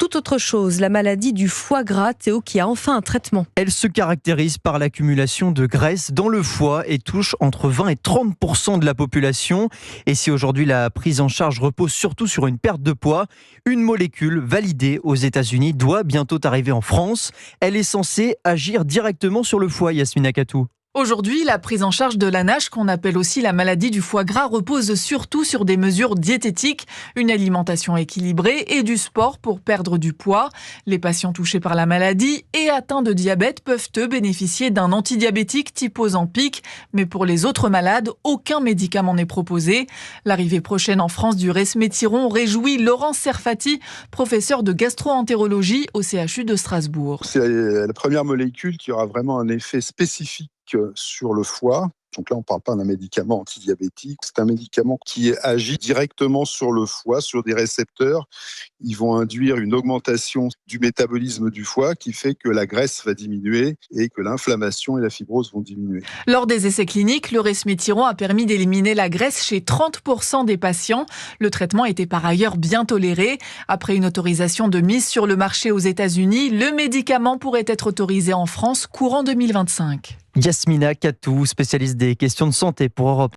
toute autre chose, la maladie du foie gras, Théo, qui a enfin un traitement. Elle se caractérise par l'accumulation de graisse dans le foie et touche entre 20 et 30% de la population. Et si aujourd'hui la prise en charge repose surtout sur une perte de poids, une molécule validée aux États-Unis doit bientôt arriver en France. Elle est censée agir directement sur le foie, Yasmina Katou. Aujourd'hui, la prise en charge de la NASH, qu'on appelle aussi la maladie du foie gras, repose surtout sur des mesures diététiques, une alimentation équilibrée et du sport pour perdre du poids. Les patients touchés par la maladie et atteints de diabète peuvent bénéficier d'un antidiabétique type Ozempic, mais pour les autres malades, aucun médicament n'est proposé. L'arrivée prochaine en France du resmétiron réjouit Laurent Serfati, professeur de gastro-entérologie au CHU de Strasbourg. C'est la première molécule qui aura vraiment un effet spécifique sur le foie. Donc là, on ne parle pas d'un médicament antidiabétique. C'est un médicament qui agit directement sur le foie, sur des récepteurs. Ils vont induire une augmentation du métabolisme du foie qui fait que la graisse va diminuer et que l'inflammation et la fibrose vont diminuer. Lors des essais cliniques, le resmétiron a permis d'éliminer la graisse chez 30% des patients. Le traitement était par ailleurs bien toléré. Après une autorisation de mise sur le marché aux États-Unis, le médicament pourrait être autorisé en France courant 2025. Yasmina Katou, spécialiste des questions de santé pour Europe.